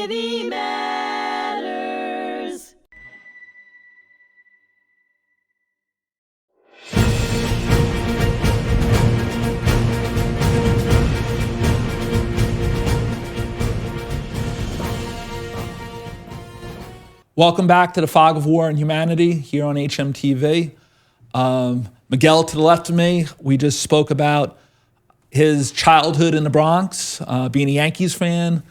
City Matters. Welcome back to the Fog of War and Humanity here on hmTV. Miguel to the left of me, we just spoke about his childhood in the Bronx, being a Yankees fan,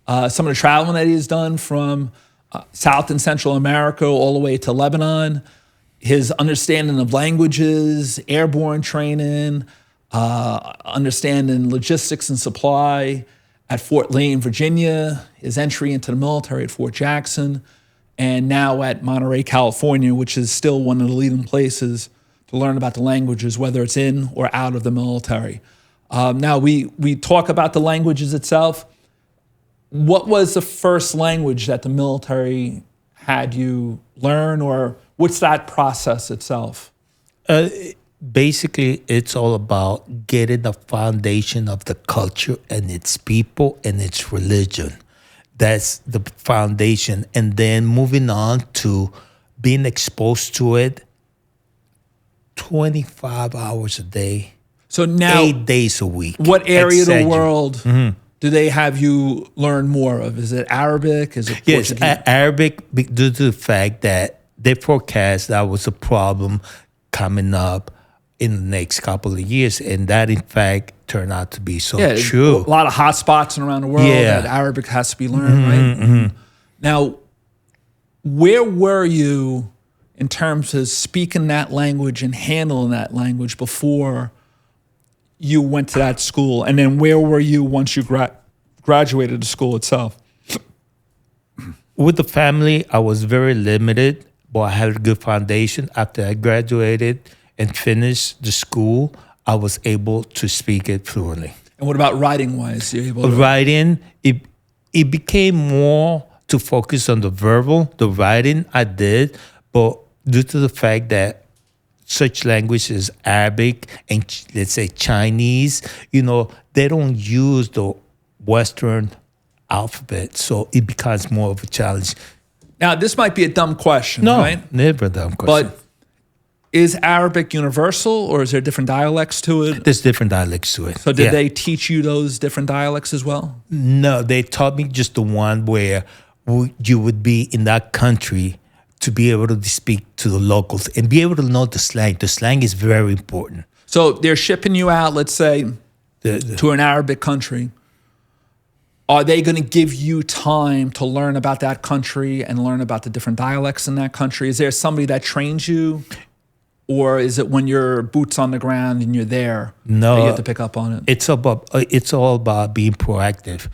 some of the traveling that he's done from South and Central America all the way to Lebanon, his understanding of languages, airborne training, understanding logistics and supply at Fort Layne, Virginia, his entry into the military at Fort Jackson, and now at Monterey, California, which is still one of the leading places to learn about the languages, whether it's in or out of the military. Now, we talk about the languages itself. What was the first language that the military had you learn, or what's that process itself? Basically, it's all about getting the foundation of the culture and its people and its religion. That's the foundation. And then moving on to being exposed to it 25 hours a day. So now, 8 days a week. What area of the world do they have you learn more of? Is it Arabic? Is it Portuguese? Yes, Arabic, due to the fact that they forecast that was a problem coming up in the next couple of years, and that in fact turned out to be so true. A lot of hot spots around the world that Arabic has to be learned, right? Now, where were you in terms of speaking that language and handling that language before you went to that school? And then where were you once you graduated the school itself? With the family, I was very limited, but I had a good foundation. After I graduated and finished the school, I was able to speak it fluently. And what about writing-wise? You're able to writing, it became more to focus on the verbal. The writing I did, but due to the fact that such language as Arabic and let's say Chinese, they don't use the Western alphabet, so it becomes more of a challenge. Now, this might be a dumb question, right? Never a dumb question. But is Arabic universal, or is there different dialects to it? There's different dialects to it. So did they teach you those different dialects as well? No, they taught me just the one where you would be in that country to be able to speak to the locals and be able to know the slang. The slang is very important. So they're shipping you out, let's say, to an Arabic country. Are they going to give you time to learn about that country and learn about the different dialects in that country? Is there somebody that trains you? Or is it when you're boots on the ground and you're there that you have to pick up on it? It's all about being proactive.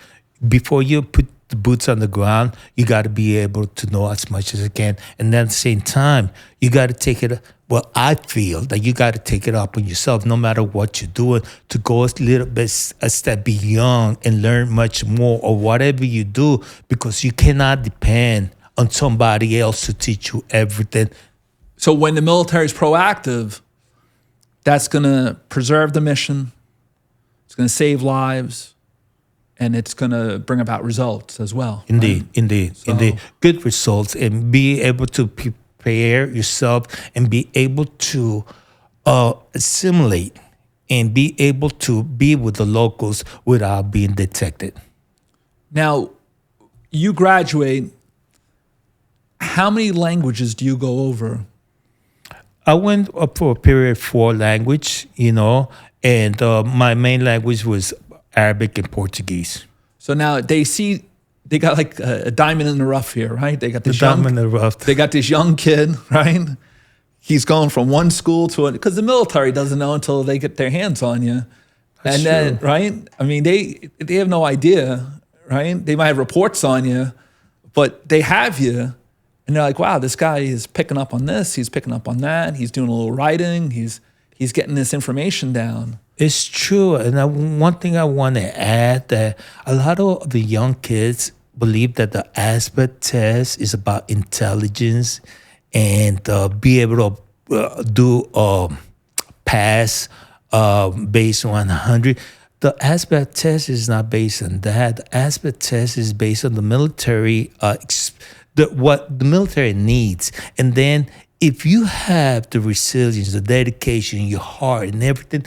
Before you put the boots on the ground, you got to be able to know as much as you can. And then at the same time, you got to take it. Well, I feel that you got to take it up on yourself, no matter what you're doing, to go a little bit a step beyond and learn much more, or whatever you do, because you cannot depend on somebody else to teach you everything. So when the military is proactive, that's going to preserve the mission, it's going to save lives, and it's going to bring about results as well. Indeed, right? indeed. Good results, and be able to prepare yourself and be able to assimilate and be able to be with the locals without being detected. Now, you graduate. How many languages do you go over? I went up for a period 4 language, and my main language was Arabic and Portuguese. So now they got like a diamond in the rough here, right? They got this diamond in the rough. They got this young kid, right? He's going from one school to another, because the military doesn't know until they get their hands on you. That's then, true. right? I mean, they have no idea, right? They might have reports on you, but they have you. And they're like, wow, this guy is picking up on this. He's picking up on that. He's doing a little writing. He's getting this information down. It's true. And one thing I want to add, that a lot of the young kids believe that the ASPET test is about intelligence and be able to do pass based on 100. the aspect test is not based on that. The aspect test is based on the military, what the military needs. And then if you have the resilience, the dedication, your heart, and everything,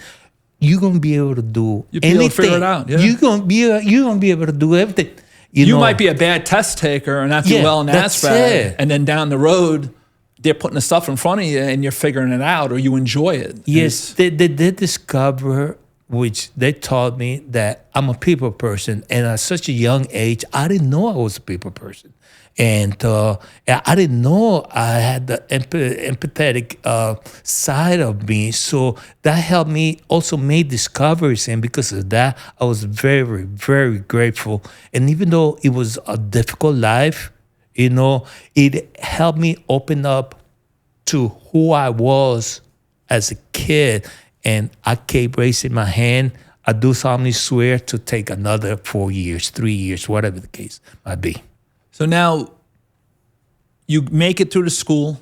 you're gonna be able to do You'll be able to figure it out. Yeah. You're gonna be able to do everything. You might be a bad test taker and not do well in aspect, and then down the road, they're putting the stuff in front of you and you're figuring it out, or you enjoy it. Yes, they did discover, which they taught me that I'm a people person, and at such a young age, I didn't know I was a people person. And I didn't know I had the empathetic side of me. So that helped me also make discoveries. And because of that, I was very, very grateful. And even though it was a difficult life, it helped me open up to who I was as a kid. And I kept raising my hand. I do solemnly swear to take another 4 years, 3 years, whatever the case might be. So now you make it through the school.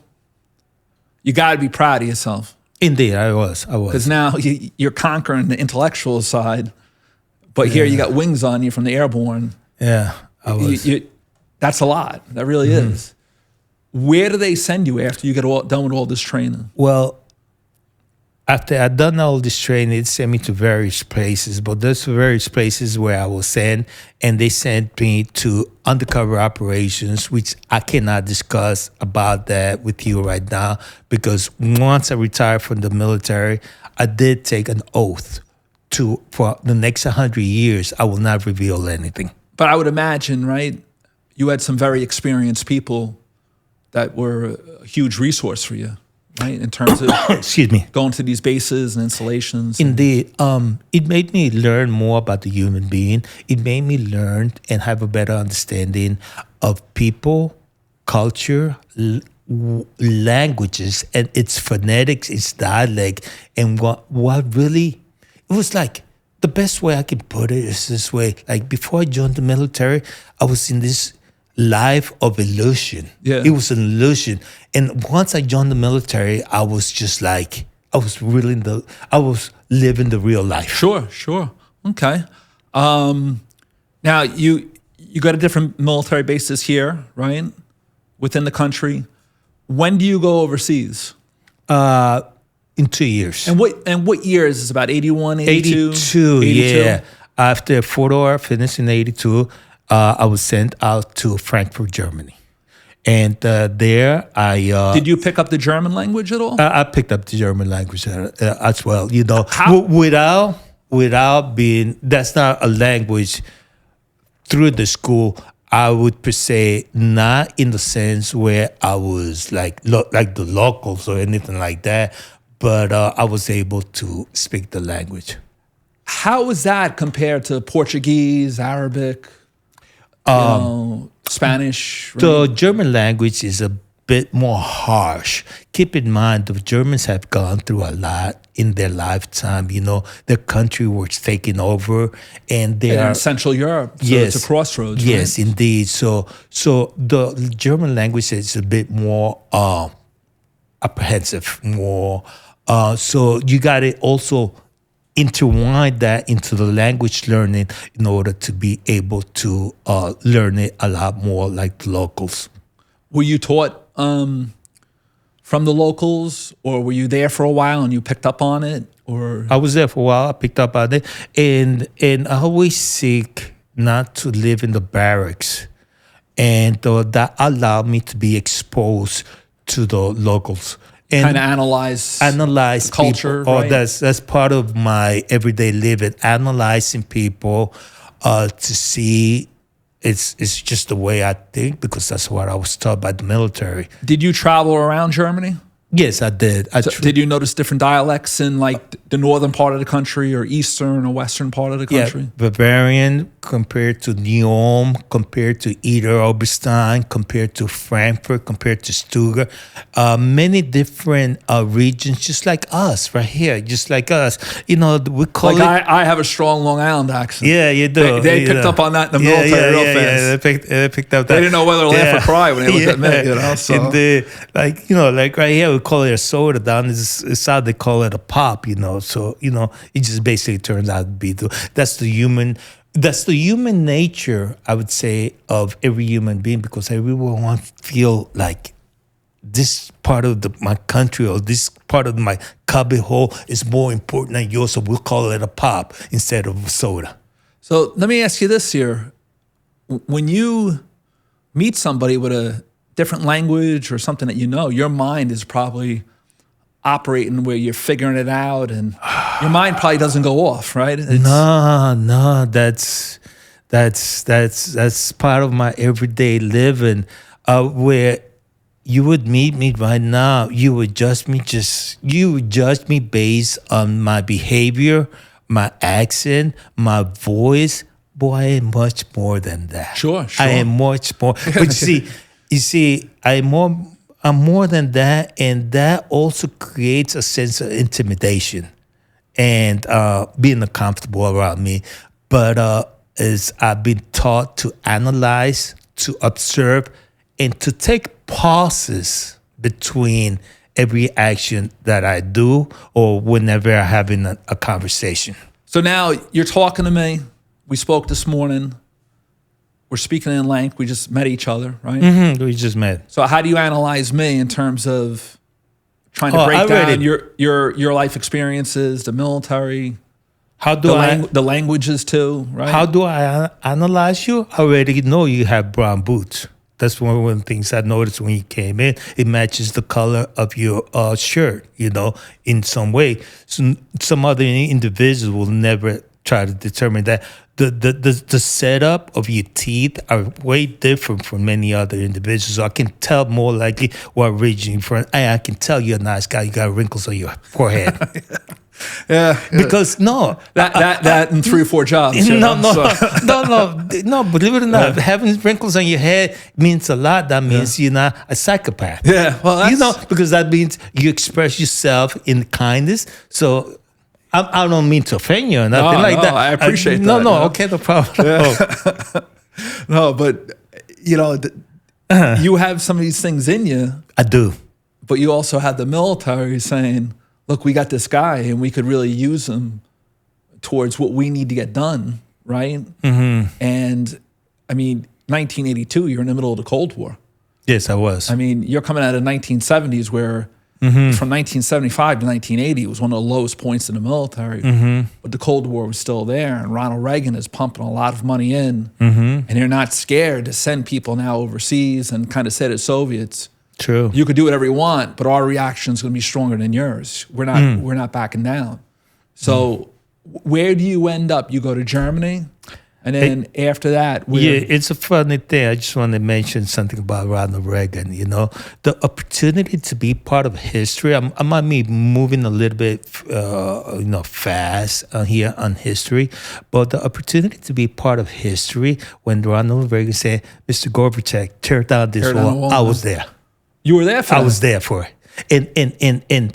You got to be proud of yourself. Indeed, I was. Because now you're conquering the intellectual side, but here you got wings on you from the airborne. Yeah, I was. That's a lot. That really is. Where do they send you after you get done with all this training? Well, after I'd done all this training, it sent me to various places, but there's various places where I was sent, and they sent me to undercover operations, which I cannot discuss about that with you right now, because once I retired from the military, I did take an oath for the next 100 years, I will not reveal anything. But I would imagine, right, you had some very experienced people that were a huge resource for you. Right, in terms of excuse me, going to these bases and installations. Indeed, it made me learn more about the human being. It made me learn and have a better understanding of people, culture, languages, and its phonetics, its dialect, and what really, it was like, the best way I can put it is this way. Like, before I joined the military, I was in this life of illusion. Yeah. It was an illusion. And once I joined the military, I was just like, I was living the real life. Sure. Okay. Now you go to different military bases here, right? Within the country. When do you go overseas? In 2 years. And what year is this? About 81, 82? 82, yeah. After Fort Ord finished in 82, I was sent out to Frankfurt, Germany. And there I... Did you pick up the German language at all? I picked up the German language as well. Without being... That's not a language through the school. I would per se, not in the sense where I was like the locals or anything like that, but I was able to speak the language. How was that compared to Portuguese, Arabic... Spanish. Right? The German language is a bit more harsh. Keep in mind, the Germans have gone through a lot in their lifetime. Their country was taken over, and they are in Central Europe. So yes, it's a crossroads. Yes, right? indeed. So the German language is a bit more apprehensive, more. So you got to also intertwine that into the language learning in order to be able to learn it a lot more like the locals. Were you taught from the locals, or were you there for a while and you picked up on it? Or I was there for a while. I picked up on it, and I always seek not to live in the barracks, and that allowed me to be exposed to the locals. And kind of analyze culture. People. Right? That's part of my everyday living, analyzing people to see. It's just the way I think, because that's what I was taught by the military. Did you travel around Germany? Yes, I did. Did you notice different dialects in like the northern part of the country or eastern or western part of the country? Yeah, Bavarian compared to Neum, compared to Eder Oberstein, compared to Frankfurt, compared to Stuttgart. Many different regions, just like us, right here, just like us. We call like it... I have a strong Long Island accent. Yeah, you do. They picked up on that in the military real fast. Yeah, they picked up that. They didn't know whether to laugh or cry when they looked at me. So. Like right here, we call it a soda down south, they call it a pop, So, it just basically turns out to be that's the human nature, I would say, of every human being, because everyone wants to feel like this part of my country or this part of my cubby hole is more important than yours, so we'll call it a pop instead of a soda. So let me ask you this here. When you meet somebody with a different language or something that your mind is probably operating where you're figuring it out, and your mind probably doesn't go off, right? No, that's part of my everyday living, where you would meet me right now, you would judge me based on my behavior, my accent, my voice. Boy, I am much more than that. Sure. I am much more. But you see, I'm more than that, and that also creates a sense of intimidation and being uncomfortable around me. But as I've been taught to analyze, to observe, and to take pauses between every action that I do or whenever I'm having a conversation. So now you're talking to me. We spoke this morning. We're speaking in length. We just met each other, right? Mm-hmm. We just met. So how do you analyze me in terms of trying to break down your life experiences, the military, the languages too, right? How do I analyze you? I already know you have brown boots. That's one of the things I noticed when you came in. It matches the color of your shirt, in some way. So some other individuals will never try to determine that. The setup of your teeth are way different from many other individuals. So I can tell more likely what region you're from. I can tell you're a nice guy. You got wrinkles on your forehead. Yeah, because that and 3 or 4 jobs. No. Believe it or not, having wrinkles on your head means a lot. That means you're not a psychopath. Yeah, well, because that means you express yourself in kindness. So I don't mean to offend you or nothing like that. I appreciate that. No, okay, no problem. Yeah. No, but you have some of these things in you. I do. But you also have the military saying, look, we got this guy and we could really use him towards what we need to get done, right? Mm-hmm. And I mean, 1982, you're in the middle of the Cold War. Yes, I was. I mean, you're coming out of the 1970s where from 1975 to 1980, it was one of the lowest points in the military. Mm-hmm. But the Cold War was still there, and Ronald Reagan is pumping a lot of money in, Mm-hmm. and they're not scared to send people now overseas and kind of say to Soviets, true, you could do whatever you want, but our reaction is going to be stronger than yours. We're not backing down. So where do you end up? You go to Germany, and then after that, it's a funny thing. I just want to mention something about Ronald Reagan. The opportunity to be part of history. I might be moving a little bit, fast here on history, but the opportunity to be part of history when Ronald Reagan said, "Mr. Gorbachev, tear down this wall," I was there. You were there for that? I was there for it. And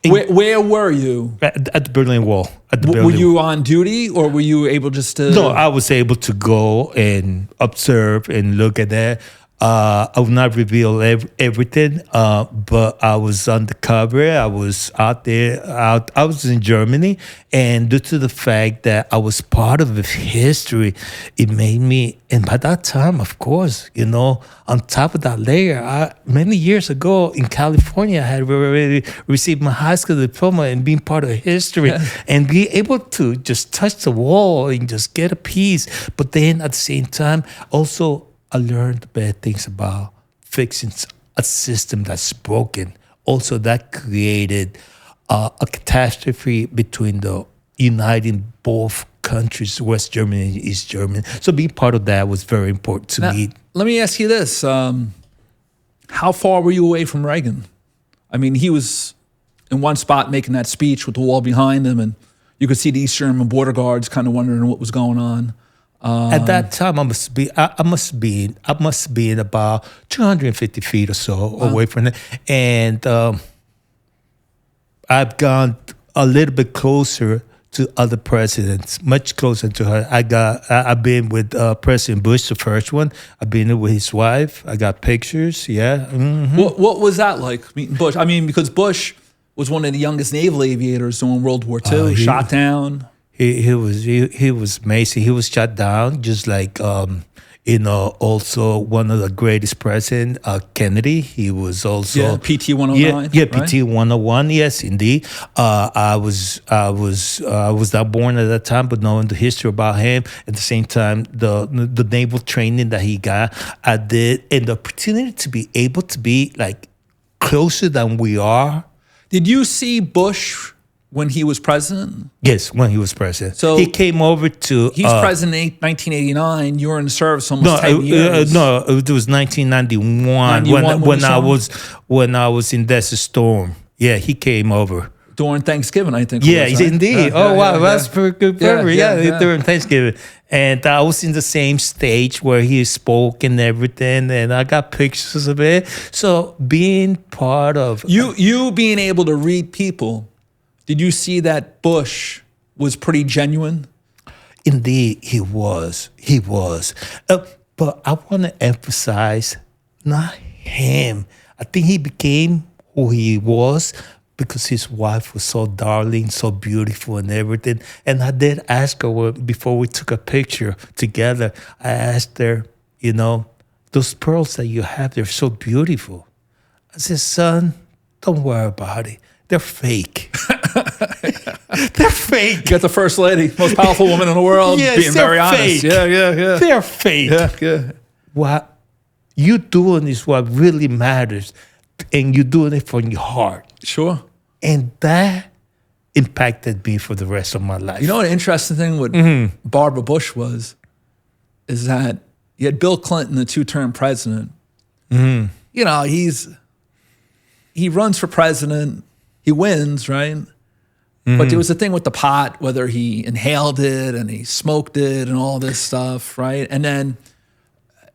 where were you? At the Berlin Wall. Were you on duty, or were you able just to? No, I was able to go and observe and look at that. I will not reveal everything, but I was undercover. I was out there. I was in Germany, and due to the fact that I was part of history, it made me. And by that time, of course, on top of that layer, many years ago in California, I had already received my high school diploma and being part of history, and be able to just touch the wall and just get a piece. But then at the same time, also, I learned bad things about fixing a system that's broken. Also, that created a catastrophe between the uniting both countries, West Germany and East Germany. So being part of that was very important to me. Let me ask you this. How far were you away from Reagan? I mean, he was in one spot making that speech with the wall behind him, and you could see the East German border guards kind of wondering what was going on. At that time, I must be in about 250 feet or so away from it, and I've gone a little bit closer to other presidents, much closer to her. I've been with President Bush, the first one. I've been with his wife. I got pictures. Yeah. Mm-hmm. What was that like, meeting Bush? I mean, because Bush was one of the youngest naval aviators during World War II, shot down. He was amazing. He was shot down, just like also one of the greatest president, Kennedy. He was also PT 109. Yeah, right? PT 101. Yes, indeed. I was not born at that time, but knowing the history about him, at the same time, the naval training that he got, I did, and the opportunity to be able to be like closer than we are. Did you see Bush when he was president? Yes, when he was president. So he came over to... He's president in 1989. You were in the service almost 10 years. No, it was 1991 when I was in Desert Storm. Yeah, he came over. During Thanksgiving, I think. Yeah, indeed. Wow, that's pretty good memory. Yeah, during Thanksgiving. And I was in the same stage where he spoke and everything, and I got pictures of it. So being part of... You being able to read people... Did you see that Bush was pretty genuine? Indeed, he was. He was. But I want to emphasize, not him. I think he became who he was because his wife was so darling, so beautiful and everything. And I did ask her before we took a picture together, I asked her, those pearls that you have, they're so beautiful. I said, son, don't worry about it. They're fake. They're fake. You got the first lady, most powerful woman in the world, being very honest. Yeah. They're fake. Yeah. What you're doing is what really matters, and you're doing it from your heart. Sure. And that impacted me for the rest of my life. You know what the interesting thing with Barbara Bush is that you had Bill Clinton, the two-term president. Mm-hmm. He runs for president. He wins, right? Mm-hmm. But there was a thing with the pot, whether he inhaled it and he smoked it and all this stuff, right? And then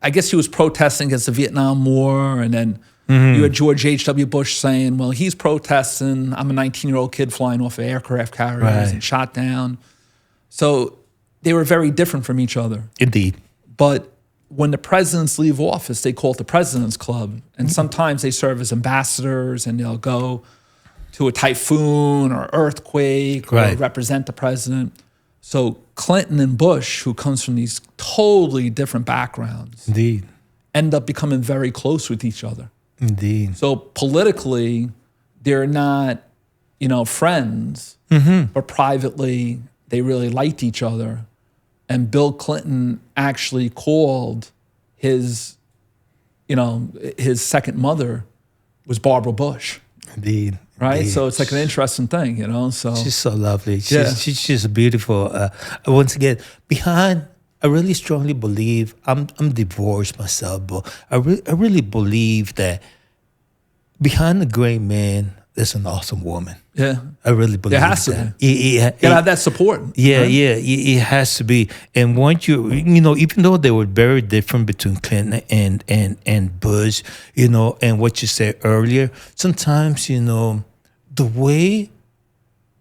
I guess he was protesting against the Vietnam War. And then you had George H.W. Bush saying, well, he's protesting. I'm a 19-year-old kid flying off of aircraft carriers and shot down. So they were very different from each other. Indeed. But when the presidents leave office, they call it the President's Club. And sometimes they serve as ambassadors and they'll go to a typhoon or earthquake or represent the president. So Clinton and Bush, who comes from these totally different backgrounds, indeed, end up becoming very close with each other. Indeed. So politically, they're not, friends, but privately, they really liked each other. And Bill Clinton actually called his second mother was Barbara Bush. Indeed. Right? Indeed. So it's like an interesting thing, So she's so lovely. She's beautiful. Once again, I really strongly believe, I'm divorced myself, but I really believe that behind a great man, there's an awesome woman. Yeah. I really believe there has that. to be. You gotta have that support. Yeah, right? It has to be. And once even though they were very different between Clinton and Bush, and what you said earlier, sometimes, the way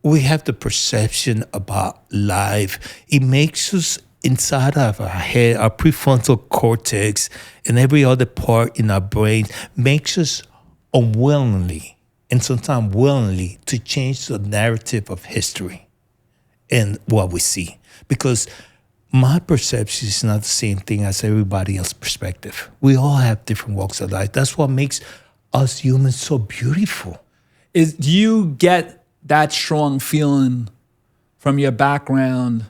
we have the perception about life, it makes us inside of our head, our prefrontal cortex, and every other part in our brain makes us unwillingly and sometimes willingly to change the narrative of history and what we see. Because my perception is not the same thing as everybody else's perspective. We all have different walks of life. That's what makes us humans so beautiful. Do you get that strong feeling from your background,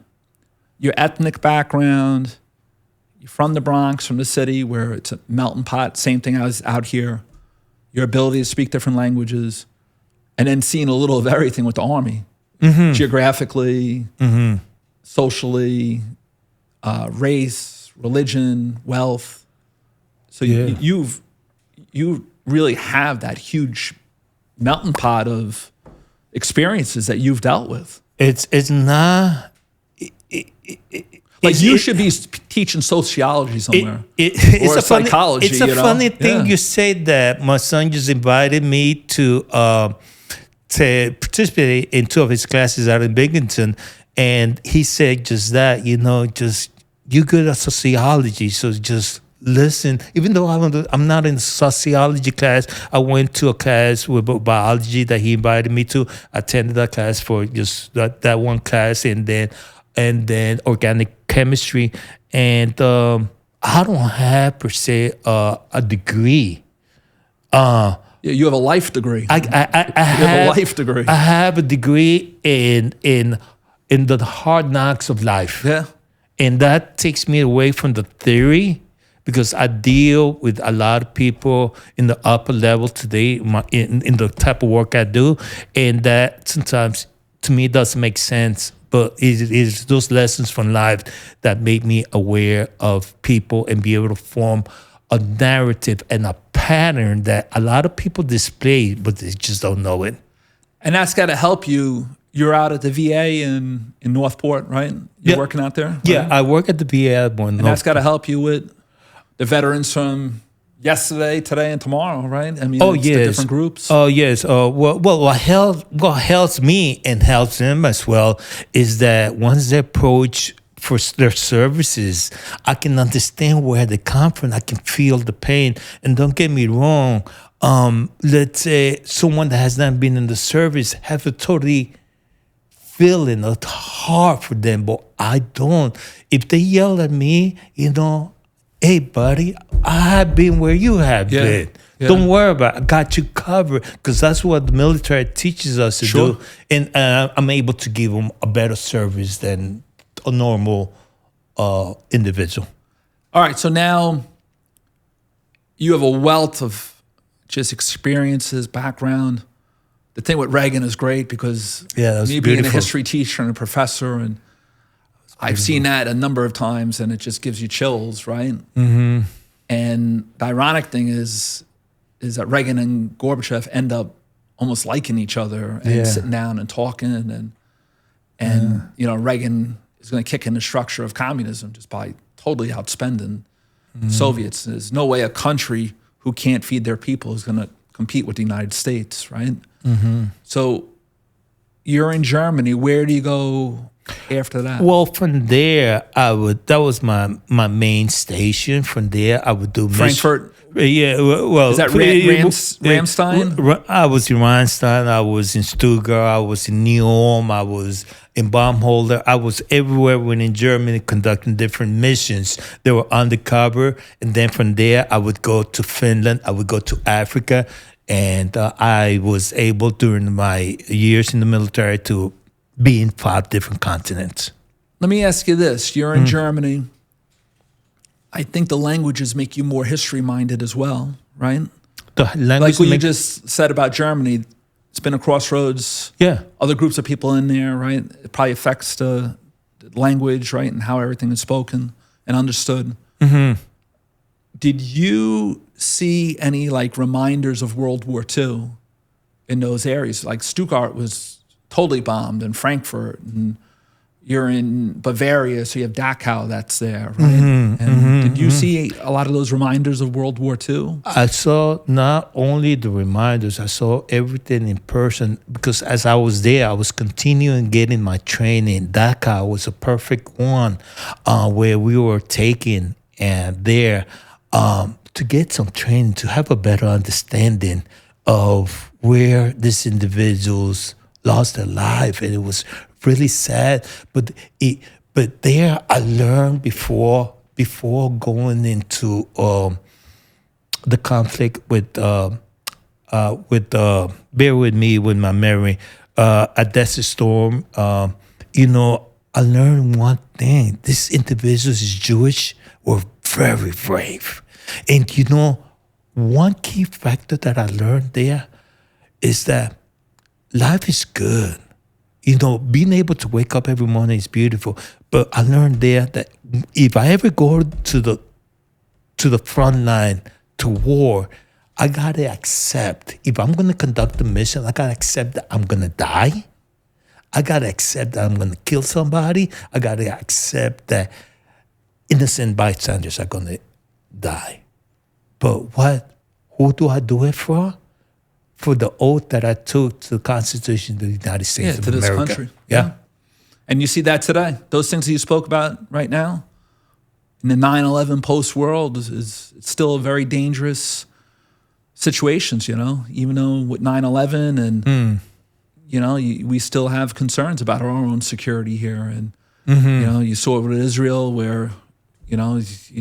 your ethnic background? You're from the Bronx, from the city where it's a melting pot, same thing as out here. Your ability to speak different languages, and then seeing a little of everything with the Army, geographically, socially, race, religion, wealth. So you really have that huge melting pot of experiences that you've dealt with. It's not. You should be teaching sociology somewhere, or psychology. It's a funny thing you say that. My son just invited me to participate in two of his classes out in Binghamton, And he said just that, just you're good at sociology, so just listen. Even though I'm not in sociology class, I went to a class with biology that he invited me to. I attended that class for just that one class, and then organic chemistry. And I don't have per se a degree. You have a life degree. I have a life degree. I have a degree in the hard knocks of life. Yeah. And that takes me away from the theory, because I deal with a lot of people in the upper level today in the type of work I do. And that sometimes to me doesn't make sense. But it is those lessons from life that make me aware of people and be able to form a narrative and a pattern that a lot of people display, but they just don't know it. And that's got to help you. You're out at the VA in Northport, right? You're working out there? Right? Yeah, I work at the VA. And that's got to help you with the veterans from yesterday, today, and tomorrow, right? I mean, the different groups. Oh, yes. What helps me and helps them as well is that once they approach for their services, I can understand where they come from. I can feel the pain. And don't get me wrong, let's say someone that has not been in the service have a totally feeling it's hard for them, but I don't. If they yell at me, hey, buddy, I have been where you have been. Yeah. Don't worry about it. I got you covered, because that's what the military teaches us to do. And I'm able to give them a better service than a normal individual. All right, so now you have a wealth of just experiences, background. The thing with Reagan is great because me being a history teacher and a professor, and I've seen that a number of times, and it just gives you chills, right? Mm-hmm. And the ironic thing is that Reagan and Gorbachev end up almost liking each other and sitting down and talking, and Reagan is going to kick in the structure of communism just by totally outspending Soviets. There's no way a country who can't feed their people is going to compete with the United States, right? Mm-hmm. So you're in Germany. Where do you go after that? Well, from there, that was my main station. From there, I would do Frankfurt. Well, is that Ramstein? I was in Ramstein. I was in Stuttgart. I was in Neom. I was in Baumholder. I was everywhere in Germany conducting different missions. They were undercover, and then from there, I would go to Finland. I would go to Africa, and I was able during my years in the military to be in 5 different continents. Let me ask you this. You're in Germany. I think the languages make you more history-minded as well, right? The language like what you just said about Germany, it's been a crossroads. Yeah. Other groups of people in there, right? It probably affects the language, right? And how everything is spoken and understood. Mm-hmm. Did you see any reminders of World War II in those areas? Like Stuttgart was totally bombed, and Frankfurt, and you're in Bavaria, so you have Dachau that's there, right? Did you see a lot of those reminders of World War II? I saw not only the reminders, I saw everything in person, because as I was there, I was continuing getting my training. Dachau was a perfect one where we were taking there to get some training, to have a better understanding of where these individuals lost their life, and it was really sad. But there I learned before going into the conflict with bear with me with my memory, at Desert Storm. I learned one thing: these individuals is Jewish, were very brave, and one key factor that I learned there is that life is good. Being able to wake up every morning is beautiful. But I learned there that if I ever go to the front line to war, I gotta accept, if I'm gonna conduct a mission, I gotta accept that I'm gonna die. I gotta accept that I'm gonna kill somebody. I gotta accept that innocent bystanders are gonna die. But who do I do it for? For the oath that I took to the Constitution of the United States of to America. This country. Yeah. And you see that today. Those things that you spoke about right now in the 9/11 post world is it's still a very dangerous situations, even though with 9/11 and, we still have concerns about our own security here. And, you saw it with Israel where, you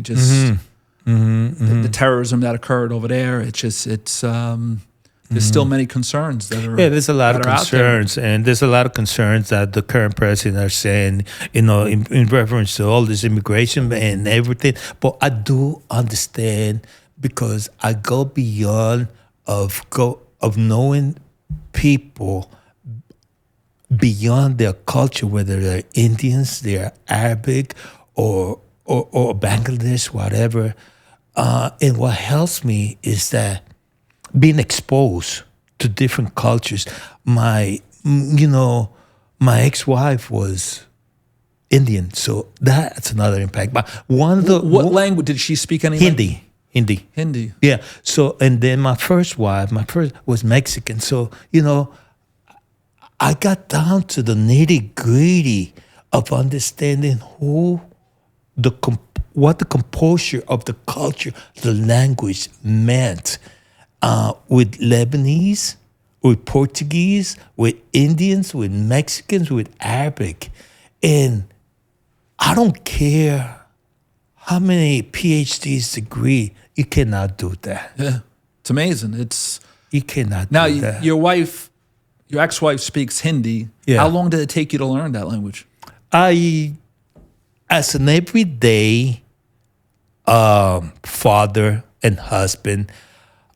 just, the terrorism that occurred over there, there's still many concerns that are there's a lot of concerns, and there's a lot of concerns that the current president are saying, in reference to all this immigration and everything. But I do understand because I go beyond of knowing people beyond their culture, whether they're Indians, they're Arabic, or Bangladesh, whatever. And what helps me is that being exposed to different cultures. My ex-wife was Indian, so that's another impact. But what language did she speak? Any Hindi. Yeah. So, and then my first wife was Mexican. So, I got down to the nitty-gritty of understanding what the composure of the culture, the language meant. With Lebanese, with Portuguese, with Indians, with Mexicans, with Arabic. And I don't care how many PhDs degree, you cannot do that. Yeah, it's amazing. You cannot now, do that. Your ex-wife speaks Hindi. Yeah. How long did it take you to learn that language? As an everyday father and husband,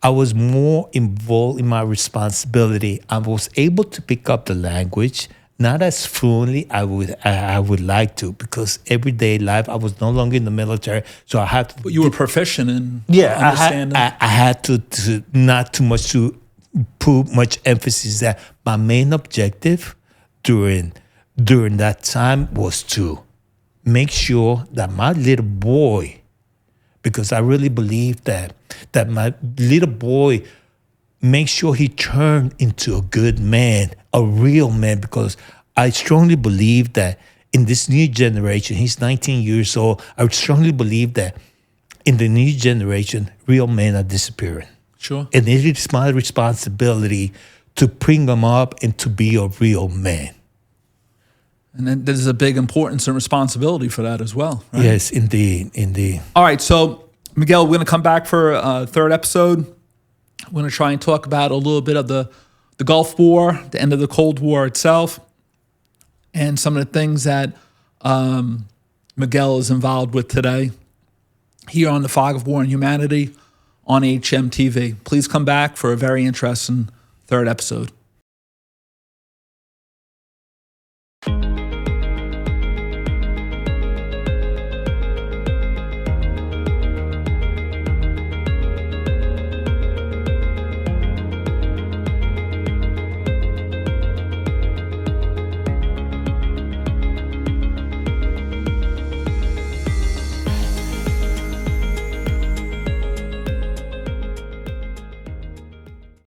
I was more involved in my responsibility. I was able to pick up the language, not as fluently I would like to, because everyday life, I was no longer in the military, so I had to. But you were proficient in understanding. I had to not too much to put much emphasis that my main objective during that time was to make sure that my little boy, because I really believe that my little boy, make sure he turned into a good man, a real man, because I strongly believe that in this new generation, he's 19 years old, I strongly believe that in the new generation, real men are disappearing. Sure. And it is my responsibility to bring them up and to be a real man. And then there's a big importance and responsibility for that as well, right? Yes, indeed. All right, so Miguel, we're going to come back for a third episode. We're going to try and talk about a little bit of the Gulf War, the end of the Cold War itself, and some of the things that Miguel is involved with today here on the Fog of War and Humanity on hmTV. Please come back for a very interesting third episode.